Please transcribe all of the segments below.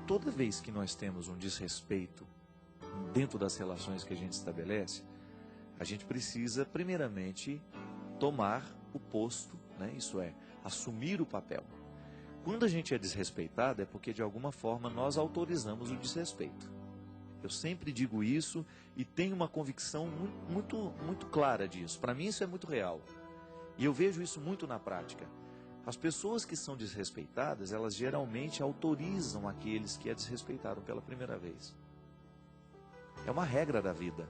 toda vez que nós temos um desrespeito dentro das relações que a gente estabelece, a gente precisa, primeiramente, tomar o posto, né? Isso é, assumir o papel. Quando a gente é desrespeitado, é porque, de alguma forma, nós autorizamos o desrespeito. Eu sempre digo isso e tenho uma convicção muito clara disso. Para mim, isso é muito real. E eu vejo isso muito na prática. As pessoas que são desrespeitadas, elas geralmente autorizam aqueles que a desrespeitaram pela primeira vez. É uma regra da vida.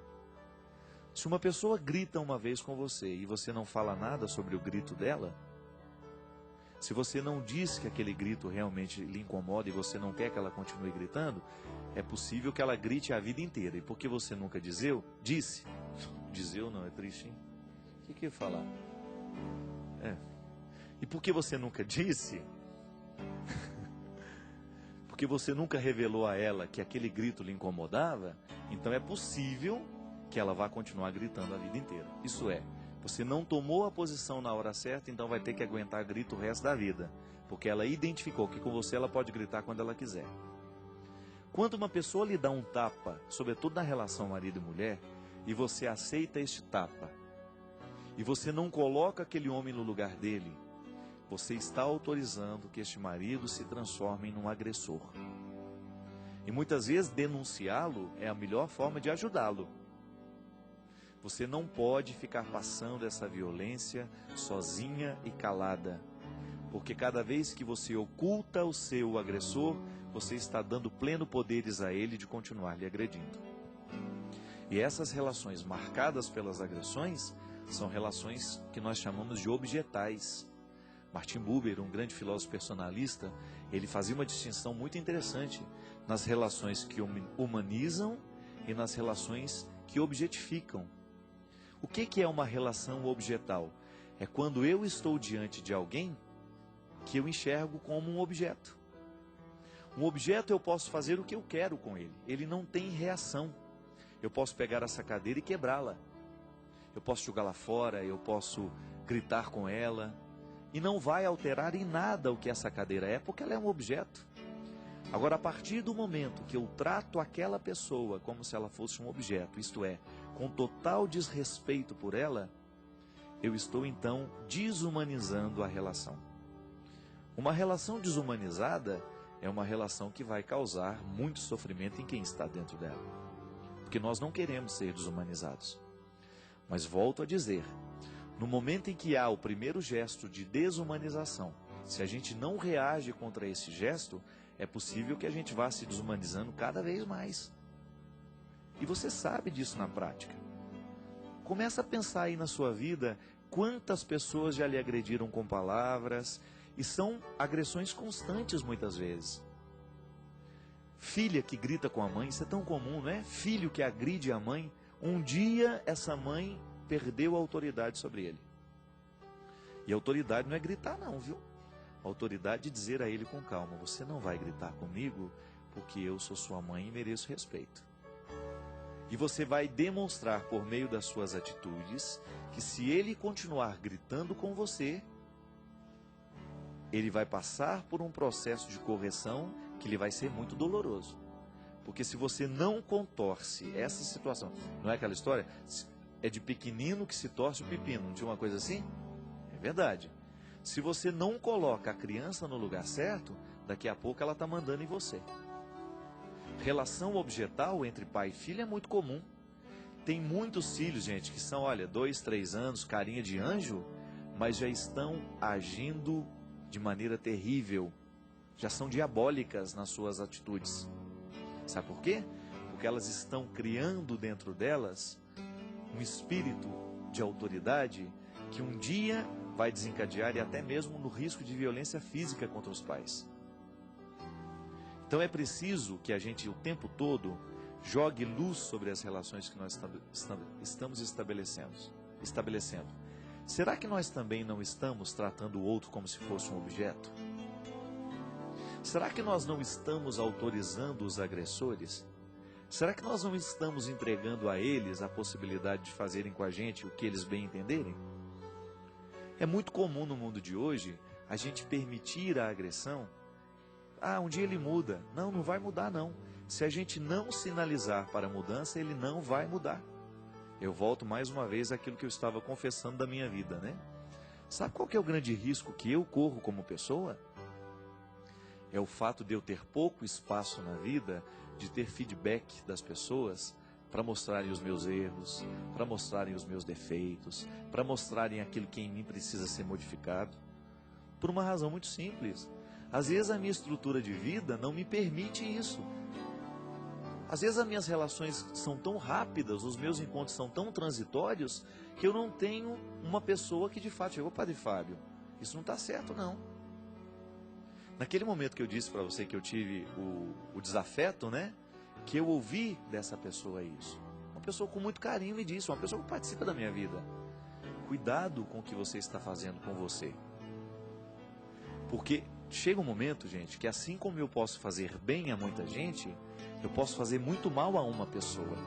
Se uma pessoa grita uma vez com você e você não fala nada sobre o grito dela, se você não diz que aquele grito realmente lhe incomoda e você não quer que ela continue gritando, é possível que ela grite a vida inteira. E porque você nunca disse, não, é triste, hein? O que eu ia falar? E porque você nunca disse, porque você nunca revelou a ela que aquele grito lhe incomodava, então é possível que ela vá continuar gritando a vida inteira. Isso é, você não tomou a posição na hora certa, então vai ter que aguentar grito o resto da vida, porque ela identificou que com você ela pode gritar quando ela quiser. Quando uma pessoa lhe dá um tapa, sobretudo na relação marido e mulher, e você aceita este tapa, e você não coloca aquele homem no lugar dele, você está autorizando que este marido se transforme num agressor. E muitas vezes denunciá-lo é a melhor forma de ajudá-lo. Você não pode ficar passando essa violência sozinha e calada, porque cada vez que você oculta o seu agressor, você está dando pleno poderes a ele de continuar lhe agredindo. E essas relações marcadas pelas agressões são relações que nós chamamos de objetais. Martin Buber, um grande filósofo personalista, ele fazia uma distinção muito interessante nas relações que humanizam e nas relações que objetificam. O que é uma relação objetal? É quando eu estou diante de alguém que eu enxergo como um objeto. Um objeto eu posso fazer o que eu quero com ele. Ele não tem reação. Eu posso pegar essa cadeira e quebrá-la. Eu posso jogá-la fora, eu posso gritar com ela. E não vai alterar em nada o que essa cadeira é, porque ela é um objeto. Agora, a partir do momento que eu trato aquela pessoa como se ela fosse um objeto, isto é, com total desrespeito por ela, eu estou então desumanizando a relação. Uma relação desumanizada é uma relação que vai causar muito sofrimento em quem está dentro dela, porque nós não queremos ser desumanizados. Mas volto a dizer, no momento em que há o primeiro gesto de desumanização, se a gente não reage contra esse gesto, é possível que a gente vá se desumanizando cada vez mais. E você sabe disso na prática. Começa a pensar aí na sua vida quantas pessoas já lhe agrediram com palavras, e são agressões constantes muitas vezes. Filha que grita com a mãe, isso é tão comum, não é? Filho que agride a mãe, um dia essa mãe perdeu a autoridade sobre ele. E a autoridade não é gritar não, viu? A autoridade é dizer a ele com calma, você não vai gritar comigo, porque eu sou sua mãe e mereço respeito. E você vai demonstrar por meio das suas atitudes, que se ele continuar gritando com você, ele vai passar por um processo de correção que lhe vai ser muito doloroso. Porque se você não contorce essa situação, não é aquela história? É de pequenino que se torce o pepino, não tinha uma coisa assim? É verdade. Se você não coloca a criança no lugar certo, daqui a pouco ela está mandando em você. Relação objetal entre pai e filho é muito comum. Tem muitos filhos, gente, que são, 2, 3 anos, carinha de anjo, mas já estão agindo de maneira terrível. Já são diabólicas nas suas atitudes. Sabe por quê? Porque elas estão criando dentro delas um espírito de autoridade que um dia vai desencadear e até mesmo no risco de violência física contra os pais. Então é preciso que a gente o tempo todo jogue luz sobre as relações que nós estamos estabelecendo. Será que nós também não estamos tratando o outro como se fosse um objeto? Será que nós não estamos autorizando os agressores? Será que nós não estamos entregando a eles a possibilidade de fazerem com a gente o que eles bem entenderem? É muito comum no mundo de hoje a gente permitir a agressão Ah, um dia ele muda. Não, não vai mudar não. Se a gente não sinalizar para a mudança, ele não vai mudar. Eu volto mais uma vez àquilo que eu estava confessando da minha vida, né? Sabe qual que é o grande risco que eu corro como pessoa? É o fato de eu ter pouco espaço na vida, de ter feedback das pessoas para mostrarem os meus erros, para mostrarem os meus defeitos, para mostrarem aquilo que em mim precisa ser modificado. Por uma razão muito simples. Às vezes a minha estrutura de vida não me permite isso. Às vezes as minhas relações são tão rápidas, os meus encontros são tão transitórios, que eu não tenho uma pessoa que de fato chegou, Padre Fábio, isso não está certo não. Naquele momento que eu disse para você que eu tive o desafeto, né? Que eu ouvi dessa pessoa isso. Uma pessoa com muito carinho me disse, uma pessoa que participa da minha vida. Cuidado com o que você está fazendo com você. Porque chega um momento, gente, que assim como eu posso fazer bem a muita gente, eu posso fazer muito mal a uma pessoa.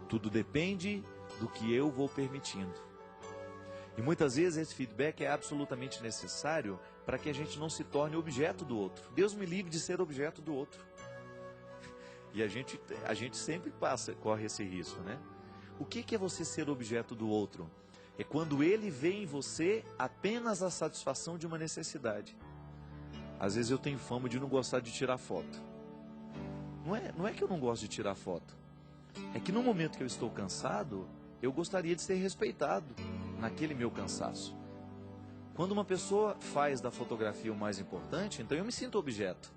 Tudo depende do que eu vou permitindo. E muitas vezes esse feedback é absolutamente necessário para que a gente não se torne objeto do outro. Deus me livre de ser objeto do outro. E a gente sempre corre esse risco, né? O que é você ser objeto do outro? É quando ele vê em você apenas a satisfação de uma necessidade. Às vezes eu tenho fama de não gostar de tirar foto. Não é que eu não gosto de tirar foto. É que no momento que eu estou cansado, eu gostaria de ser respeitado naquele meu cansaço. Quando uma pessoa faz da fotografia o mais importante, então eu me sinto objeto.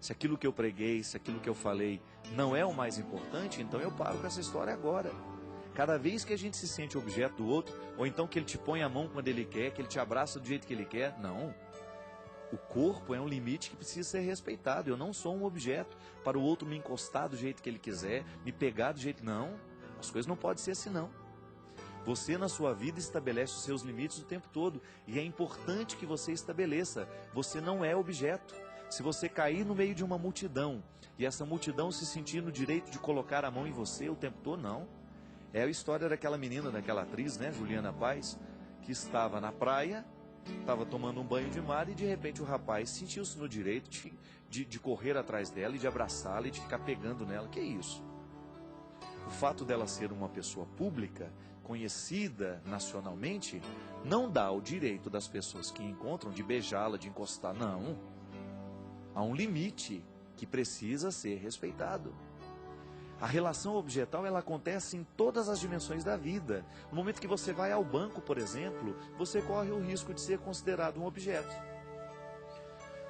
Se aquilo que eu preguei, se aquilo que eu falei não é o mais importante, então eu paro com essa história agora. Cada vez que a gente se sente objeto do outro, ou então que ele te põe a mão quando ele quer, que ele te abraça do jeito que ele quer, não. O corpo é um limite que precisa ser respeitado. Eu não sou um objeto para o outro me encostar do jeito que ele quiser, me pegar do jeito... Não, as coisas não podem ser assim não. Você na sua vida estabelece os seus limites o tempo todo. E é importante que você estabeleça. Você não é objeto. Se você cair no meio de uma multidão, e essa multidão se sentir no direito de colocar a mão em você o tempo todo, não. É a história daquela menina, daquela atriz, né, Juliana Paz, que estava na praia, estava tomando um banho de mar e de repente o rapaz sentiu-se no direito de correr atrás dela e de abraçá-la e de ficar pegando nela. Que é isso? O fato dela ser uma pessoa pública, conhecida nacionalmente, não dá o direito das pessoas que encontram de beijá-la, de encostar, não. Há um limite que precisa ser respeitado. A relação objetal, ela acontece em todas as dimensões da vida. No momento que você vai ao banco, por exemplo, você corre o risco de ser considerado um objeto.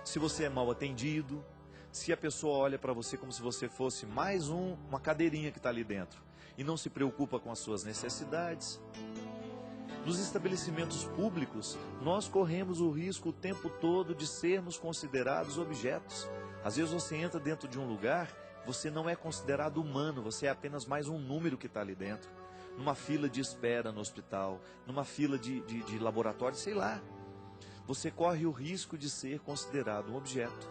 Se você é mal atendido, se a pessoa olha para você como se você fosse mais uma cadeirinha que está ali dentro e não se preocupa com as suas necessidades. Nos estabelecimentos públicos, nós corremos o risco o tempo todo de sermos considerados objetos. Às vezes você entra dentro de um lugar, você não é considerado humano, você é apenas mais um número que está ali dentro. Numa fila de espera no hospital, numa fila de laboratório, sei lá. Você corre o risco de ser considerado um objeto.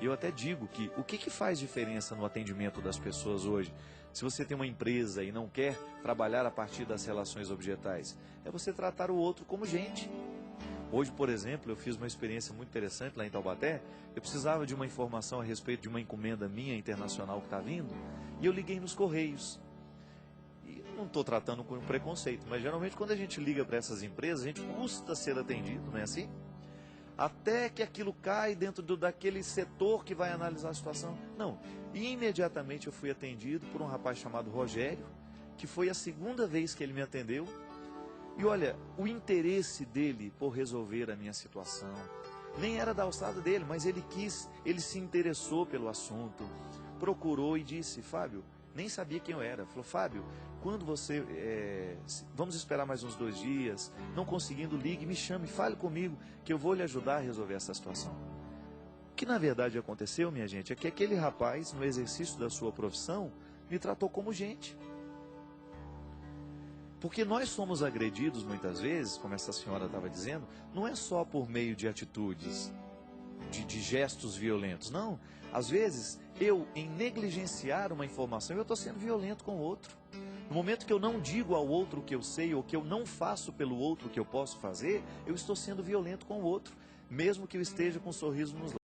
Eu até digo que o que faz diferença no atendimento das pessoas hoje? Se você tem uma empresa e não quer trabalhar a partir das relações objetais, é você tratar o outro como gente. Hoje, por exemplo, eu fiz uma experiência muito interessante lá em Taubaté. Eu precisava de uma informação a respeito de uma encomenda minha internacional que está vindo, e eu liguei nos Correios. E não estou tratando com preconceito, mas geralmente quando a gente liga para essas empresas, a gente custa ser atendido, não é assim? Até que aquilo cai dentro daquele setor que vai analisar a situação. Não, e imediatamente eu fui atendido por um rapaz chamado Rogério, que foi a segunda vez que ele me atendeu. E olha, o interesse dele por resolver a minha situação, nem era da alçada dele, mas ele se interessou pelo assunto, procurou e disse, Fábio, nem sabia quem eu era. Falou, Fábio, quando você, vamos esperar mais uns 2 dias, não conseguindo, ligue, me chame, fale comigo, que eu vou lhe ajudar a resolver essa situação. O que na verdade aconteceu, minha gente, é que aquele rapaz, no exercício da sua profissão, me tratou como gente. Porque nós somos agredidos muitas vezes, como essa senhora estava dizendo, não é só por meio de atitudes, de gestos violentos, não. Às vezes, eu, em negligenciar uma informação, eu estou sendo violento com o outro. No momento que eu não digo ao outro o que eu sei, ou que eu não faço pelo outro o que eu posso fazer, eu estou sendo violento com o outro, mesmo que eu esteja com um sorriso nos lábios.